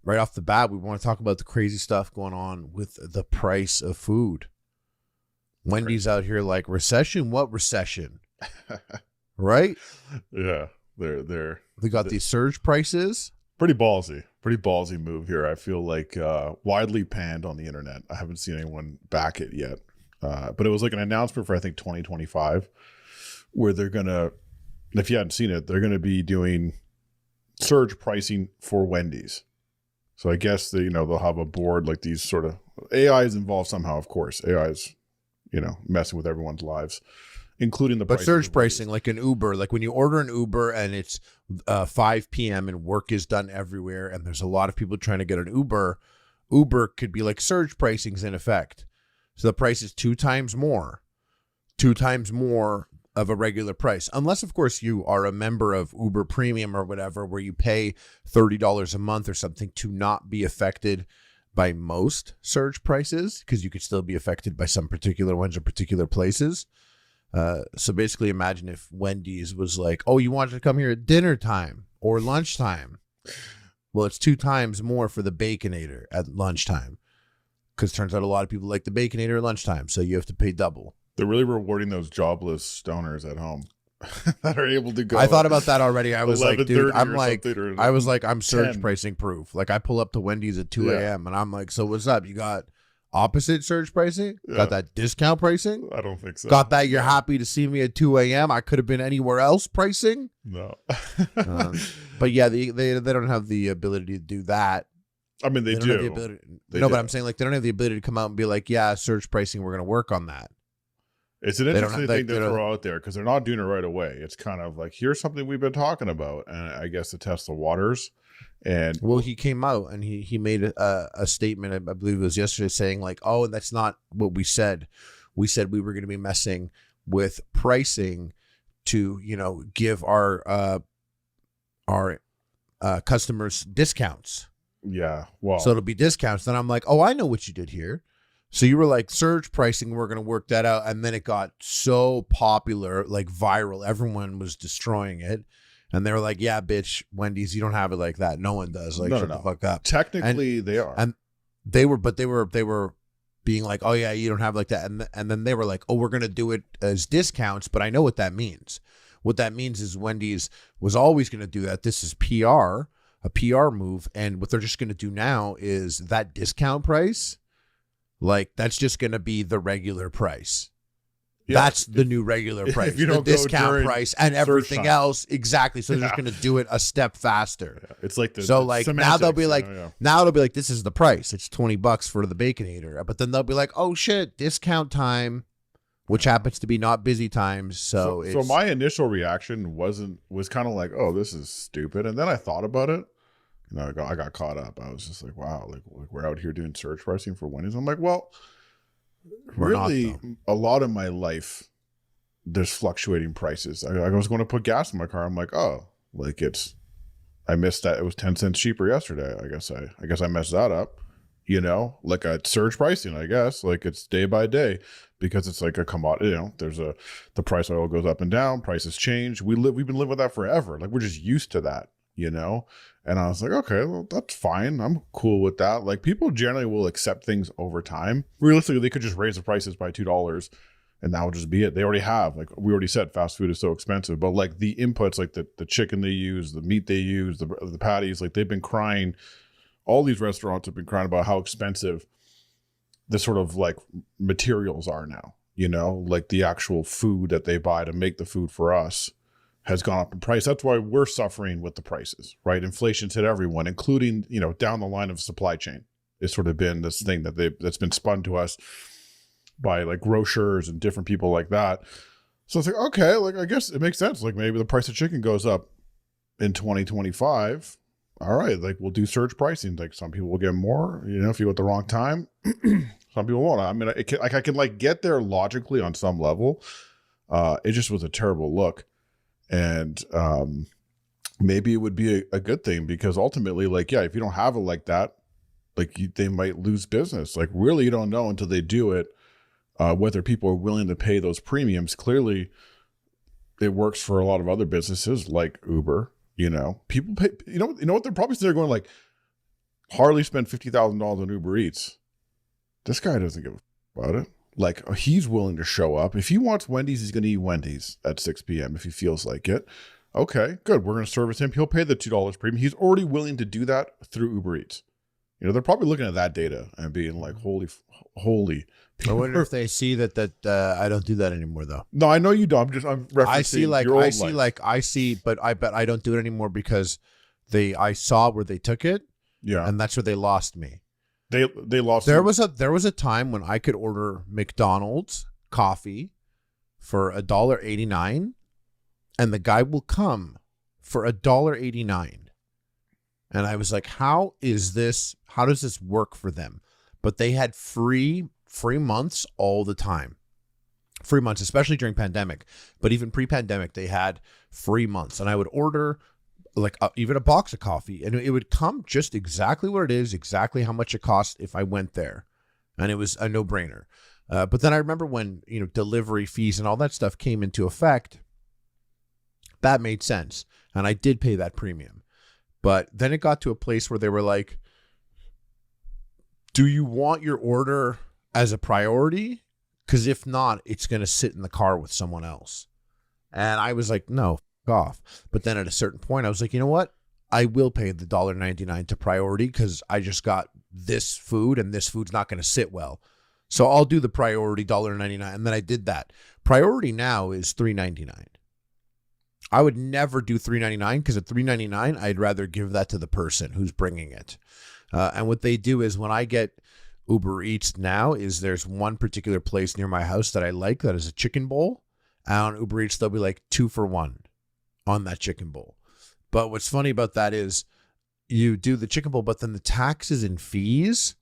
right off the bat, we want to talk about the crazy stuff going on with the price of food. Wendy's out here like, recession? What recession? Right? Yeah, They got these surge prices. pretty ballsy move here. I feel like widely panned on the internet. I haven't seen anyone back it yet, but it was like an announcement for I think 2025, where they're gonna, if you hadn't seen it, they're gonna be doing surge pricing for Wendy's. So I guess they'll have a board, like these sort of AI is involved somehow. Of course, AI is messing with everyone's lives, including the but prices surge of pricing, Wendy's. like an Uber, like when you order an Uber and it's 5 p.m. and work is done everywhere, and there's a lot of people trying to get an Uber. Uber could be like surge pricing's in effect, so the price is 2 times more of a regular price, unless of course you are a member of Uber Premium or whatever, where you pay $30 a month or something to not be affected by most surge prices, because you could still be affected by some particular ones or particular places. So basically imagine if Wendy's was like, oh, you wanted to come here at dinner time or lunchtime. Well, it's 2 times more for the Baconator at lunchtime, because turns out a lot of people like the Baconator at lunchtime, so you have to pay double. They're really rewarding those jobless stoners at home that are able to go. I thought about that already. I was like, dude, I'm surge 10. pricing proof. Like I pull up to Wendy's at 2 Yeah. a.m. and I'm like, so what's up? You got opposite surge pricing? Yeah. Got that discount pricing? I don't think so. Got that you're happy to see me at 2 a.m. I could have been anywhere else pricing? No. But yeah, they don't have the ability to do that. I mean, they don't have the do. ability, They no, do. but I'm saying like they don't have the ability to come out and be like, yeah, surge pricing, we're going to work on that. It's an don't interesting have- thing they to don't- throw out there because they're not doing it right away. It's kind of like, here's something we've been talking about, and I guess to test the waters. And Well, he came out and he made a statement, I believe it was yesterday, saying like, oh, and that's not what we said. We said we were going to be messing with pricing to, give our customers discounts. yeah, well, So it'll be discounts. Then I'm like, oh, I know what you did here. So you were like, surge pricing, we're going to work that out. And then it got so popular, like viral. Everyone was destroying it. And they were like, yeah, bitch, Wendy's, you don't have it like that. No one does. Like, No, shut no, the no. fuck up. technically they are. And they were being like, oh yeah, you don't have it like that. And then they were like, oh, we're going to do it as discounts. But I know what that means. What that means is Wendy's was always going to do that. This is PR, a PR move. And what they're just going to do now is that discount price, like that's just going to be the regular price. Yeah, That's the new regular price. if you don't the go discount during price and surge everything time. else. Exactly. So they're just Yeah. going to do it a step faster. Yeah, it's like the So the like now they'll be semantics, like, yeah. now it'll be like, this is the price. It's $20 for the Baconator. But then they'll be like, oh shit, discount time, which happens to be not busy times. So So my initial reaction was kind of like, oh, this is stupid. And then I thought about it. I got caught up. I was just like, wow, like we're out here doing surge pricing for Wendy's. I'm like, well, We're not, really, a lot of my life, there's fluctuating prices. I was going to put gas in my car. I'm like, oh, like I missed that. It was 10 cents cheaper yesterday. I guess I messed that up, like a surge pricing, I guess, like it's day by day because it's like a commodity, the price of oil goes up and down, prices change. We've been living with that forever. Like we're just used to that, and I was like, okay, well, that's fine. I'm cool with that. Like people generally will accept things over time. Realistically, they could just raise the prices by $2 and that would just be it. They already have, like we already said, fast food is so expensive, but like the inputs, like the chicken they use, the meat they use, the patties, like they've been crying. All these restaurants have been crying about how expensive the sort of like materials are now, like the actual food that they buy to make the food for us has gone up in price. That's why we're suffering with the prices, right? Inflation's hit everyone, including, down the line of supply chain. It's sort of been this thing that's been spun to us by like grocers and different people like that. So it's like, okay, like I guess it makes sense. Like maybe the price of chicken goes up in 2025. All right, like we'll do surge pricing. Like some people will get more, if you go at the wrong time. Some people won't. I mean, I can like get there logically on some level. It just was a terrible look. And maybe it would be a good thing because ultimately, like, yeah, if you don't have it like that, like they might lose business. Like really, you don't know until they do it, whether people are willing to pay those premiums. Clearly, it works for a lot of other businesses like Uber. People pay. You know what? They're probably sitting there going like, Harley spent $50,000 on Uber Eats. This guy doesn't give a about it. Like, he's willing to show up. If he wants Wendy's, he's going to eat Wendy's at 6 p.m. if he feels like it. Okay, good. We're going to service him. He'll pay the $2 premium. He's already willing to do that through Uber Eats. You know, they're probably looking at that data and being like, holy. I wonder if they see that I don't do that anymore, though. No, I know you don't. I'm referencing I see, but I bet I don't do it anymore because I saw where they took it. Yeah. And that's where they lost me. They lost. There was a time when I could order McDonald's coffee for $1.89, and the guy will come for $1.89. And I was like, how does this work for them? But they had free months all the time. Free months, especially during pandemic. But even pre-pandemic, they had free months. And I would order like even a box of coffee, and it would come just exactly what it is, exactly how much it cost if I went there. And it was a no-brainer. But then I remember when, delivery fees and all that stuff came into effect, that made sense. And I did pay that premium. But then it got to a place where they were like, do you want your order as a priority? Because if not, it's going to sit in the car with someone else. And I was like, no, f- off. But then at a certain point, I was like, you know what? I will pay the $1.99 to priority because I just got this food and this food's not going to sit well. So I'll do the priority $1.99. And then I did that. Priority now is $3.99. I would never do $3.99 because at $3.99, I'd rather give that to the person who's bringing it. And what they do is when I get Uber Eats now is there's one particular place near my house that I like that is a chicken bowl. And on Uber Eats, they'll be like 2 for $1 on that chicken bowl. But what's funny about that is you do the chicken bowl, but then the taxes and fees,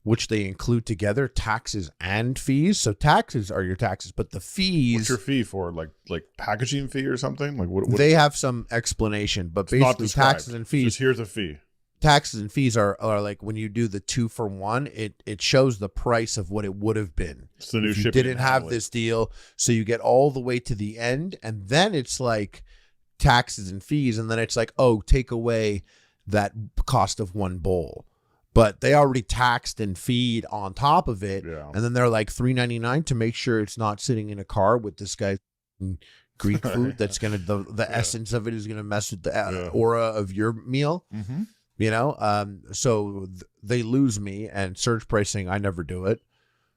which they include together, taxes and fees. So taxes are your taxes, but the fees. What's your fee for? Like packaging fee or something? Like what they have some explanation, but basically taxes and fees. Just here's a fee. Taxes and fees are like when you do the 2 for $1, it shows the price of what it would have been. It's the new if you shipping. Didn't have this deal, so you get all the way to the end, and then it's like taxes and fees, and then it's like, oh, take away that cost of one bowl. But they already taxed and feed on top of it, Yeah. and then they're like $3.99 to make sure it's not sitting in a car with this guy's Greek food that's gonna the essence of it is gonna mess with the aura of your meal. Mm-hmm. So they lose me, and surge pricing, I never do it.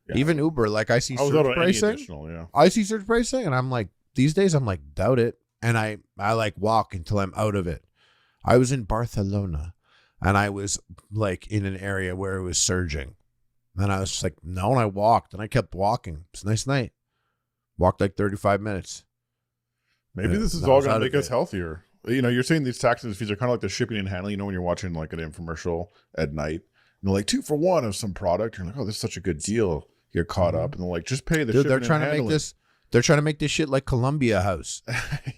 Yeah. Even Uber, like I see surge pricing. I see surge pricing, and I'm like, these days I'm like, doubt it. And I like walk until I'm out of it. I was in Barcelona, and I was like in an area where it was surging. And I was just like, no, and I walked, and I kept walking. It's a nice night. Walked like 35 minutes. Maybe this is all going to make us healthier. You're saying these taxes and fees are kind of like the shipping and handling. When you're watching like an infomercial at night, and they're like 2 for $1 of some product. You're like, oh, this is such a good deal. You get caught up, and they're like, just pay the shipping and handling. They're trying to make this shit like Columbia House.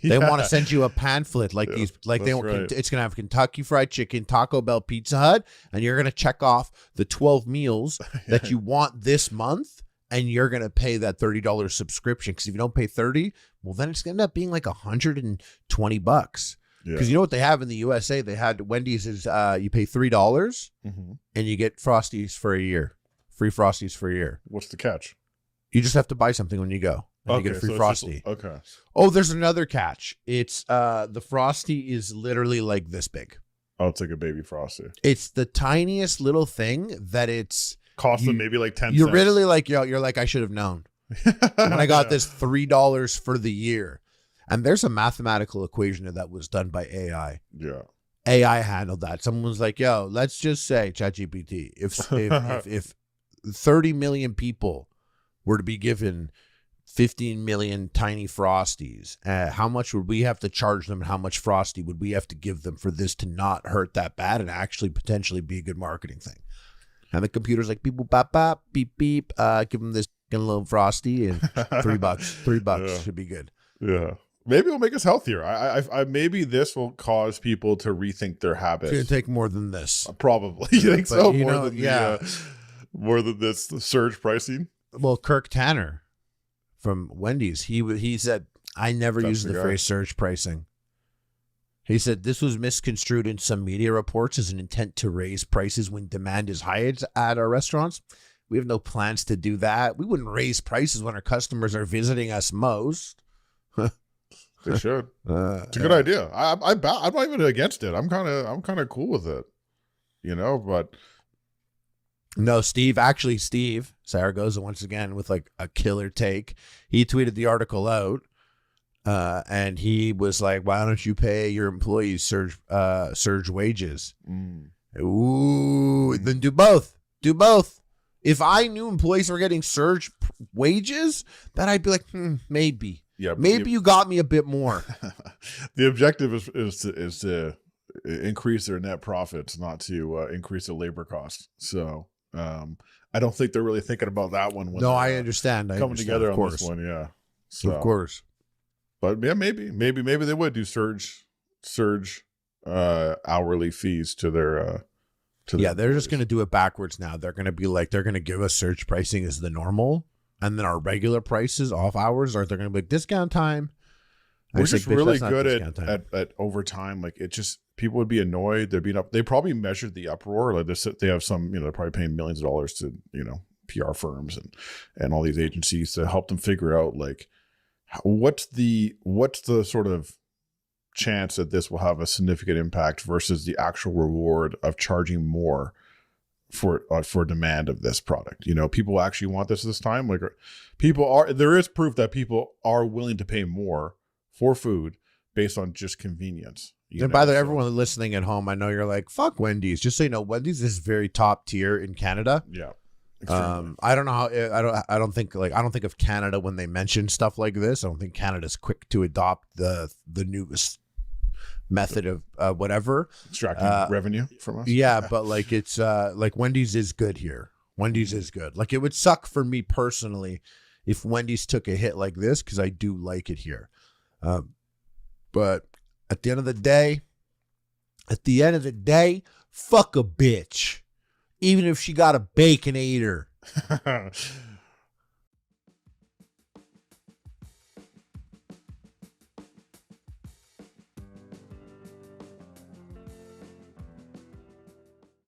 They want to send you a pamphlet like these, like they want. Right. It's gonna have Kentucky Fried Chicken, Taco Bell, Pizza Hut, and you're gonna check off the 12 meals that you want this month, and you're gonna pay that $30 subscription. Because if you don't pay $30, well, then it's gonna end up being like $120. Because you know what they have in the USA? They had Wendy's is you pay $3 and you get Frosties for a year, free Frosties for a year. What's the catch? You just have to buy something when you go. And you get a free Frosty. Okay. Oh, there's another catch. It's the Frosty is literally like this big. Oh, it's like a baby Frosty. It's the tiniest little thing that it's cost them maybe like 10 cents. You're really like you're like, I should have known. When I got this $3 for the year. And there's a mathematical equation that was done by AI. Yeah. AI handled that. Someone was like, yo, let's just say ChatGPT, if 30 million people were to be given 15 million tiny Frosties, how much would we have to charge them, and how much Frosty would we have to give them for this to not hurt that bad and actually potentially be a good marketing thing? And the computer's like, beep, boop, bop, bop, beep, beep, give them this little Frosty and $3 should be good. Yeah. Maybe it'll make us healthier. I maybe this will cause people to rethink their habits. It's going to take more than this. Probably. You think so? More than this surge pricing? Well, Kirk Tanner from Wendy's, he said, I never use the phrase surge pricing. He said this was misconstrued in some media reports as an intent to raise prices when demand is high at our restaurants. We have no plans to do that. We wouldn't raise prices when our customers are visiting us most. They should. It's a good idea. I'm not even against it. I'm kind of cool with it, but no, Steve Saragoza once again with like a killer take. He tweeted the article out, and he was like, "Why don't you pay your employees surge wages?" Ooh, then do both. Do both. If I knew employees were getting surge wages, then I'd be like, maybe. Yeah, maybe you got me a bit more. The objective is to increase their net profits, not to increase the labor cost. So I don't think they're really thinking about that one. No, I understand. Coming together on this one, yeah. So, of course. But yeah, maybe they would do surge hourly fees to their. They're just going to do it backwards now. They're going to be like, they're going to give us surge pricing as the normal. And then our regular prices off hours they're going to be like discount time. We're just really good at overtime. Like it just, people would be annoyed. They'd be they probably measured the uproar. Like they have some, they're probably paying millions of dollars to, PR firms and all these agencies to help them figure out like, what's the sort of chance that this will have a significant impact versus the actual reward of charging more for demand of this product. People actually want this time. Like there is proof that people are willing to pay more for food based on just convenience. And by the way, everyone listening at home, I know you're like, fuck Wendy's. Just so you know, Wendy's is very top tier in Canada. Yeah. I don't know how I don't think of Canada when they mention stuff like this. I don't think Canada's quick to adopt the newest method of whatever extracting revenue from us. Yeah, but like it's like Wendy's is good here. Wendy's is good. Like it would suck for me personally if Wendy's took a hit like this because I do like it here. But at the end of the day, fuck a bitch. Even if she got a Baconator.